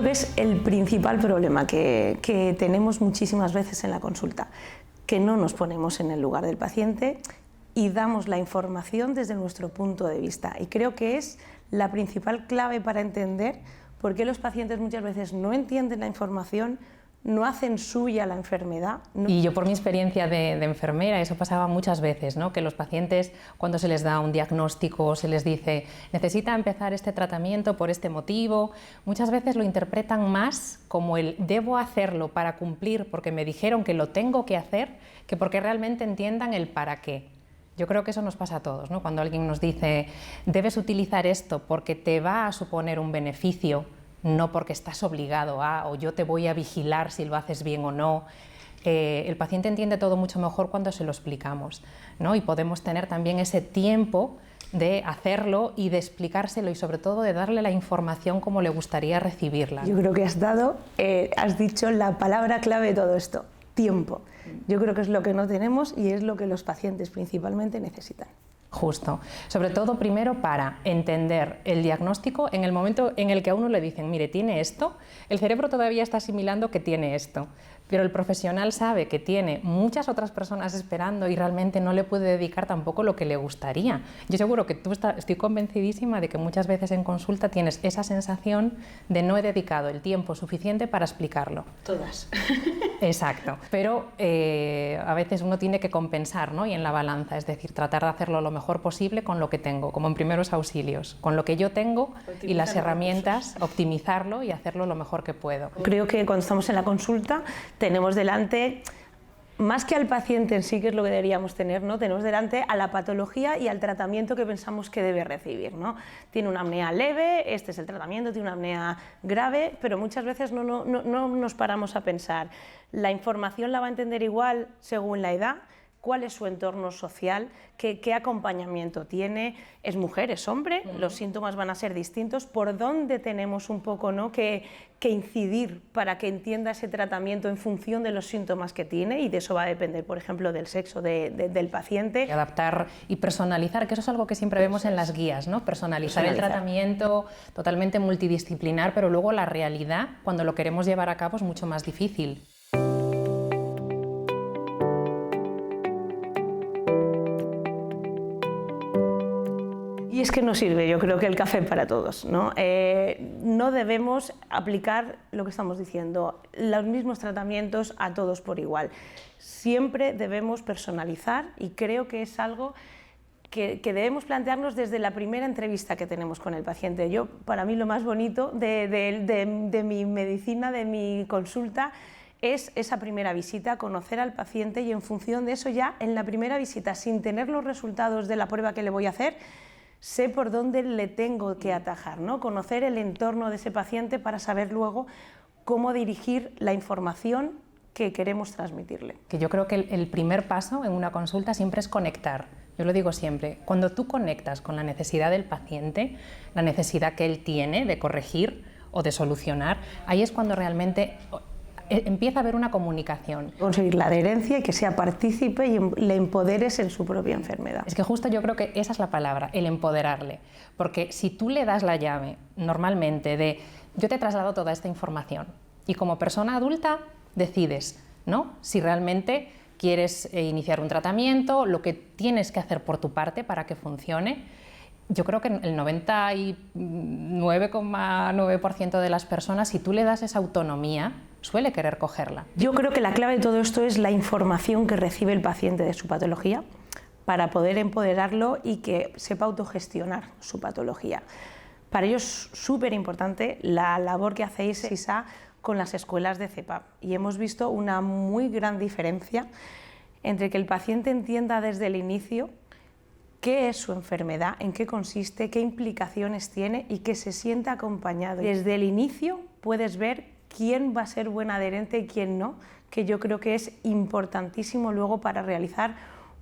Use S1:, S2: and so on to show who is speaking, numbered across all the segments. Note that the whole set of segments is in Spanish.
S1: que es el principal problema que tenemos muchísimas veces en la consulta, que no nos ponemos en el lugar del paciente y damos la información desde nuestro punto de vista. Y creo que es la principal clave para entender por qué los pacientes muchas veces no entienden la información, no hacen suya la enfermedad.
S2: Y yo, por mi experiencia de enfermera, eso pasaba muchas veces, ¿no? Que los pacientes, cuando se les da un diagnóstico, se les dice necesita empezar este tratamiento por este motivo, muchas veces lo interpretan más como el debo hacerlo para cumplir porque me dijeron que lo tengo que hacer, que porque realmente entiendan el para qué. Yo creo que eso nos pasa a todos, ¿no? Cuando alguien nos dice debes utilizar esto porque te va a suponer un beneficio, no porque estás obligado a, o yo te voy a vigilar si lo haces bien o no. El paciente entiende todo mucho mejor cuando se lo explicamos, ¿no? Y podemos tener también ese tiempo de hacerlo y de explicárselo y sobre todo de darle la información como le gustaría recibirla.
S1: Yo creo que has dicho la palabra clave de todo esto, tiempo. Yo creo que es lo que no tenemos y es lo que los pacientes principalmente necesitan.
S2: Justo, sobre todo primero para entender el diagnóstico. En el momento en el que a uno le dicen, mire, tiene esto, el cerebro todavía está asimilando que tiene esto, pero el profesional sabe que tiene muchas otras personas esperando y realmente no le puede dedicar tampoco lo que le gustaría. Yo seguro que estoy convencidísima de que muchas veces en consulta tienes esa sensación de no he dedicado el tiempo suficiente para explicarlo.
S1: Todas.
S2: Exacto, pero a veces uno tiene que compensar, ¿no? Y en la balanza, es decir, tratar de hacerlo lo mejor posible con lo que tengo, como en primeros auxilios, con lo que yo tengo y las herramientas, optimizarlo y hacerlo lo mejor que puedo.
S1: Creo que cuando estamos en la consulta tenemos delante, más que al paciente en sí, que es lo que deberíamos tener, ¿no? Tenemos delante a la patología y al tratamiento que pensamos que debe recibir, ¿no? Tiene una apnea leve, este es el tratamiento, tiene una apnea grave, pero muchas veces no nos paramos a pensar. La información la va a entender igual según la edad, cuál es su entorno social, qué acompañamiento tiene, es mujer, es hombre, los síntomas van a ser distintos, por dónde tenemos un poco, ¿no? que incidir para que entienda ese tratamiento en función de los síntomas que tiene, y de eso va a depender, por ejemplo, del sexo del paciente.
S2: Adaptar y personalizar, que eso es algo que siempre vemos en las guías, ¿no? Personalizar el tratamiento, totalmente multidisciplinar, pero luego la realidad, cuando lo queremos llevar a cabo, es mucho más difícil.
S1: Y es que no sirve, yo creo que el café para todos, ¿no? No debemos aplicar lo que estamos diciendo, los mismos tratamientos a todos por igual. Siempre debemos personalizar y creo que es algo que debemos plantearnos desde la primera entrevista que tenemos con el paciente. Para mí lo más bonito de mi medicina, de mi consulta, es esa primera visita, conocer al paciente y en función de eso ya en la primera visita, sin tener los resultados de la prueba que le voy a hacer, sé por dónde le tengo que atajar, ¿no? Conocer el entorno de ese paciente para saber luego cómo dirigir la información que queremos transmitirle.
S2: Que yo creo que el primer paso en una consulta siempre es conectar. Yo lo digo siempre, cuando tú conectas con la necesidad del paciente, la necesidad que él tiene de corregir o de solucionar, ahí es cuando realmente empieza a haber una comunicación.
S1: Conseguir la adherencia y que sea partícipe y le empoderes en su propia enfermedad.
S2: Es que justo yo creo que esa es la palabra, el empoderarle. Porque si tú le das la llave normalmente de yo te he trasladado toda esta información y como persona adulta decides, ¿no? Si realmente quieres iniciar un tratamiento, lo que tienes que hacer por tu parte para que funcione. Yo creo que el 99,9% de las personas, si tú le das esa autonomía, suele querer cogerla.
S1: Yo creo que la clave de todo esto es la información que recibe el paciente de su patología para poder empoderarlo y que sepa autogestionar su patología. Para ello es súper importante la labor que hacéis con las escuelas de CEPAP y hemos visto una muy gran diferencia entre que el paciente entienda desde el inicio qué es su enfermedad, en qué consiste, qué implicaciones tiene y que se sienta acompañado. Desde el inicio puedes ver quién va a ser buen adherente y quién no, que yo creo que es importantísimo luego para realizar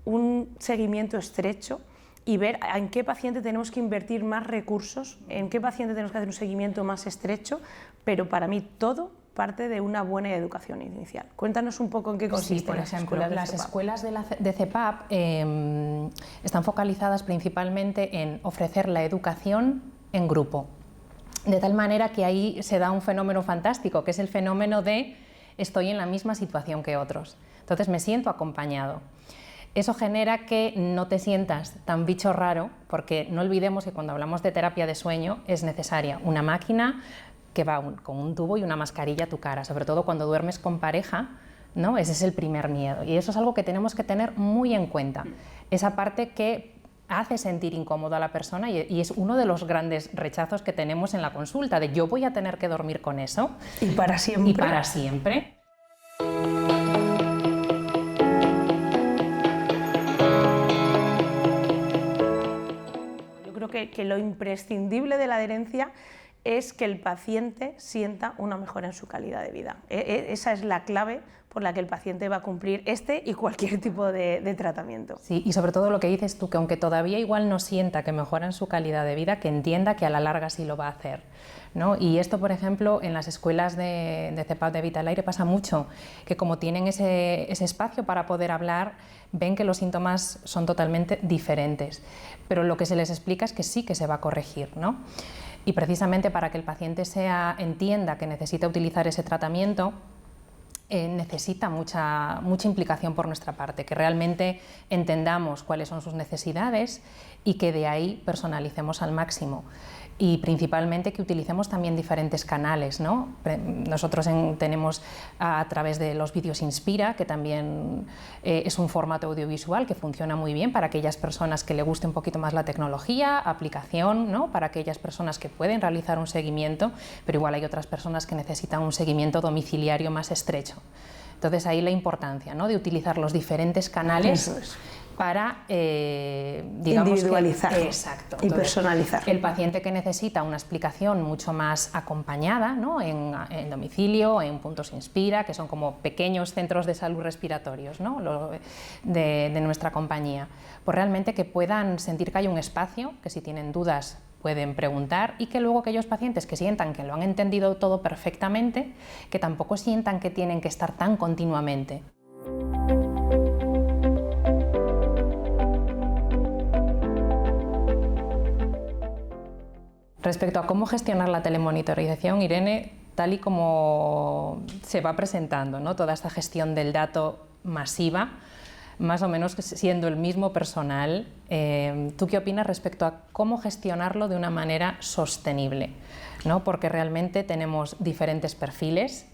S1: un seguimiento estrecho y ver en qué paciente tenemos que invertir más recursos, en qué paciente tenemos que hacer un seguimiento más estrecho, pero para mí todo parte de una buena educación inicial. Cuéntanos un poco en qué consiste.
S2: Sí, por ejemplo, las escuelas de CEPAP están focalizadas principalmente en ofrecer la educación en grupo. De tal manera que ahí se da un fenómeno fantástico, que es el fenómeno de estoy en la misma situación que otros. Entonces me siento acompañado. Eso genera que no te sientas tan bicho raro, porque no olvidemos que cuando hablamos de terapia de sueño es necesaria una máquina que va con un tubo y una mascarilla a tu cara, sobre todo cuando duermes con pareja, ¿no? Ese es el primer miedo y eso es algo que tenemos que tener muy en cuenta. Esa parte que hace sentir incómodo a la persona y es uno de los grandes rechazos que tenemos en la consulta, de yo voy a tener que dormir con eso.
S1: Y para siempre.
S2: Y para siempre.
S1: Yo creo que lo imprescindible de la adherencia es que el paciente sienta una mejora en su calidad de vida. Esa es la clave por la que el paciente va a cumplir este y cualquier tipo de tratamiento.
S2: Sí, y sobre todo lo que dices tú, que aunque todavía igual no sienta que mejora en su calidad de vida, que entienda que a la larga sí lo va a hacer, ¿no? Y esto, por ejemplo, en las escuelas de CEPAP de Vitalaire pasa mucho, que como tienen ese espacio para poder hablar, ven que los síntomas son totalmente diferentes, pero lo que se les explica es que sí que se va a corregir, ¿no? Y precisamente para que el paciente entienda que necesita utilizar ese tratamiento, necesita mucha implicación por nuestra parte, que realmente entendamos cuáles son sus necesidades y que de ahí personalicemos al máximo. Y principalmente que utilicemos también diferentes canales, ¿no? Nosotros tenemos a través de los vídeos Inspira, que también es un formato audiovisual que funciona muy bien para aquellas personas que le guste un poquito más la tecnología, aplicación, ¿no? Para aquellas personas que pueden realizar un seguimiento, pero igual hay otras personas que necesitan un seguimiento domiciliario más estrecho. Entonces ahí la importancia, ¿no? De utilizar los diferentes canales para digamos
S1: individualizar
S2: exacto.
S1: Y personalizar.
S2: El paciente que necesita una explicación mucho más acompañada, ¿no? en domicilio, en puntos Inspira, que son como pequeños centros de salud respiratorios, ¿no? de nuestra compañía, pues realmente que puedan sentir que hay un espacio, que si tienen dudas pueden preguntar y que luego aquellos pacientes que sientan que lo han entendido todo perfectamente, que tampoco sientan que tienen que estar tan continuamente. Respecto a cómo gestionar la telemonitorización, Irene, tal y como se va presentando, ¿no? Toda esta gestión del dato masiva, más o menos siendo el mismo personal, ¿tú qué opinas respecto a cómo gestionarlo de una manera sostenible? ¿No? Porque realmente tenemos diferentes perfiles.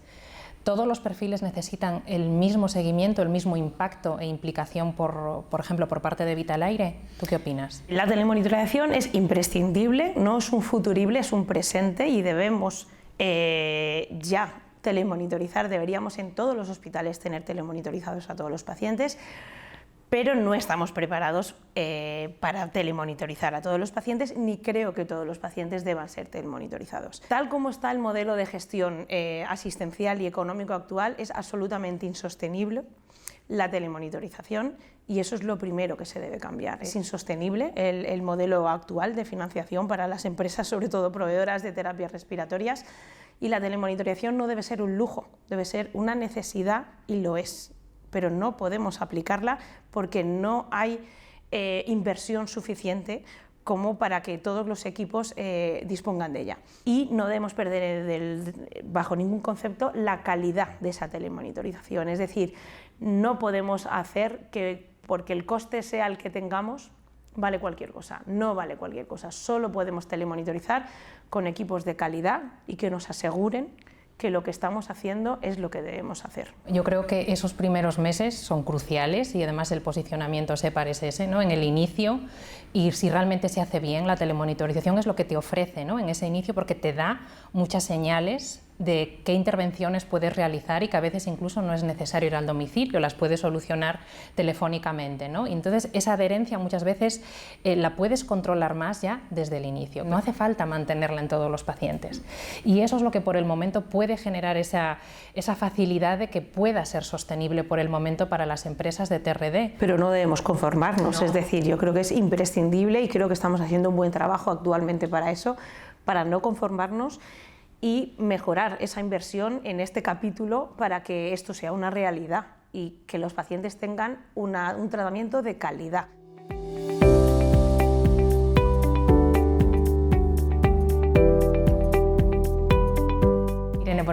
S2: ¿Todos los perfiles necesitan el mismo seguimiento, el mismo impacto e implicación, por ejemplo, por parte de Vitalaire? ¿Tú qué opinas?
S1: La telemonitorización es imprescindible, no es un futurible, es un presente y debemos ya telemonitorizar, deberíamos en todos los hospitales tener telemonitorizados a todos los pacientes, pero no estamos preparados para telemonitorizar a todos los pacientes, ni creo que todos los pacientes deban ser telemonitorizados. Tal como está el modelo de gestión asistencial y económico actual, es absolutamente insostenible la telemonitorización y eso es lo primero que se debe cambiar. Es insostenible el modelo actual de financiación para las empresas, sobre todo proveedoras de terapias respiratorias, y la telemonitorización no debe ser un lujo, debe ser una necesidad y lo es. Pero no podemos aplicarla porque no hay inversión suficiente como para que todos los equipos dispongan de ella. Y no debemos perder bajo ningún concepto la calidad de esa telemonitorización, es decir, no podemos hacer que porque el coste sea el que tengamos, vale cualquier cosa, no vale cualquier cosa, solo podemos telemonitorizar con equipos de calidad y que nos aseguren que lo que estamos haciendo es lo que debemos hacer.
S2: Yo creo que esos primeros meses son cruciales y además el posicionamiento SEPAR es ese, ¿no? En el inicio, y si realmente se hace bien, la telemonitorización es lo que te ofrece, ¿no? En ese inicio, porque te da muchas señales de qué intervenciones puedes realizar y que a veces incluso no es necesario ir al domicilio, las puedes solucionar telefónicamente, ¿no? Y entonces esa adherencia muchas veces la puedes controlar más ya desde el inicio, no hace falta mantenerla en todos los pacientes y eso es lo que por el momento puede generar esa facilidad de que pueda ser sostenible por el momento para las empresas de TRD.
S1: Pero no debemos conformarnos,
S2: no.
S1: Es decir, yo creo que es imprescindible y creo que estamos haciendo un buen trabajo actualmente para eso, para no conformarnos y mejorar esa inversión en este capítulo para que esto sea una realidad y que los pacientes tengan un tratamiento de calidad.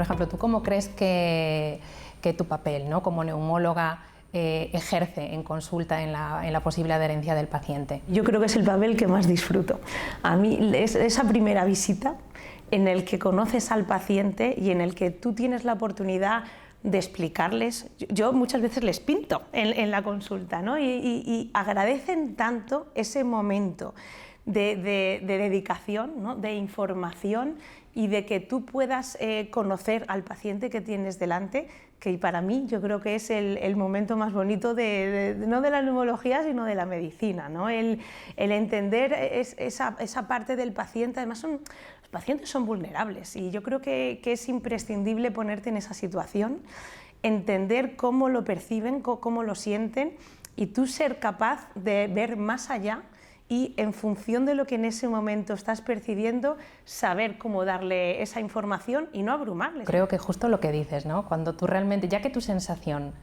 S2: ejemplo, ¿tú cómo crees que tu papel, ¿no?, como neumóloga ejerce en consulta en la posible adherencia del paciente?
S1: Yo creo que es el papel que más disfruto. A mí es esa primera visita en el que conoces al paciente y en el que tú tienes la oportunidad de explicarles. Yo muchas veces les pinto en la consulta, ¿no? y agradecen tanto ese momento de dedicación, ¿no?, de información y de que tú puedas conocer al paciente que tienes delante, que para mí yo creo que es el momento más bonito no de la neumología, sino de la medicina, ¿no? El entender esa parte del paciente. Además los pacientes son vulnerables y yo creo que es imprescindible ponerte en esa situación, entender cómo lo perciben, cómo lo sienten y tú ser capaz de ver más allá y en función de lo que en ese momento estás percibiendo, saber cómo darle esa información y no abrumarles.
S2: Creo que justo lo que dices, ¿no? Cuando tú realmente, ya que tu sensación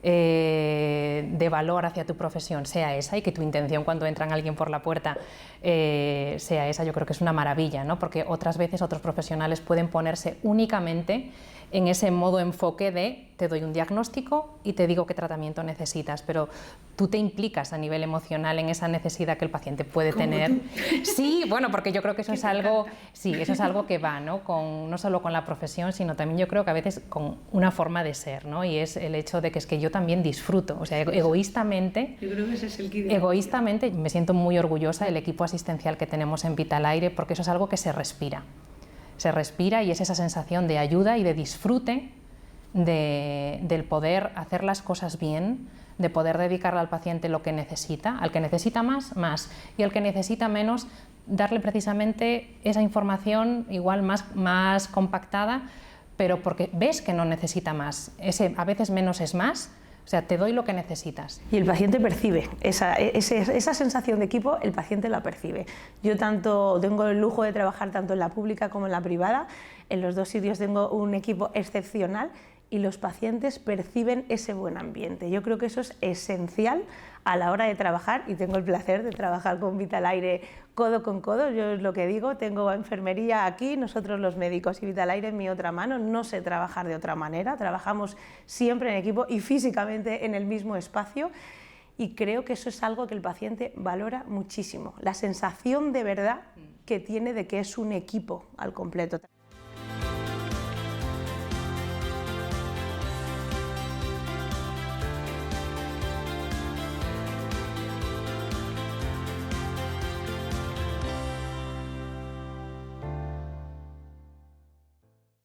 S2: de valor hacia tu profesión sea esa y que tu intención cuando entra alguien por la puerta sea esa, yo creo que es una maravilla, ¿no? Porque otras veces otros profesionales pueden ponerse únicamente en ese modo enfoque de te doy un diagnóstico y te digo qué tratamiento necesitas, pero tú te implicas a nivel emocional en esa necesidad que el paciente puede tener. Sí, bueno, porque yo creo que eso es algo, sí, eso es algo que va, ¿no? No solo con la profesión, sino también yo creo que a veces con una forma de ser, ¿no? Y es el hecho de que es que yo también disfruto, o sea, egoístamente,
S1: yo creo que ese es el kit.
S2: Egoístamente me siento muy orgullosa del equipo asistencial que tenemos en Vitalaire, porque eso es algo que se respira y es esa sensación de ayuda y de disfrute del poder hacer las cosas bien, de poder dedicarle al paciente lo que necesita, al que necesita más, y al que necesita menos, darle precisamente esa información igual más compactada, pero porque ves que no necesita más. A veces menos es más. O sea, te doy lo que necesitas.
S1: Y el paciente percibe esa sensación de equipo, el paciente la percibe. Yo tengo el lujo de trabajar tanto en la pública como en la privada. En los dos sitios tengo un equipo excepcional y los pacientes perciben ese buen ambiente. Yo creo que eso es esencial a la hora de trabajar y tengo el placer de trabajar con Vitalaire codo con codo. Yo es lo que digo, tengo enfermería aquí, nosotros los médicos y Vitalaire en mi otra mano. No sé trabajar de otra manera, trabajamos siempre en equipo y físicamente en el mismo espacio y creo que eso es algo que el paciente valora muchísimo, la sensación de verdad que tiene de que es un equipo al completo.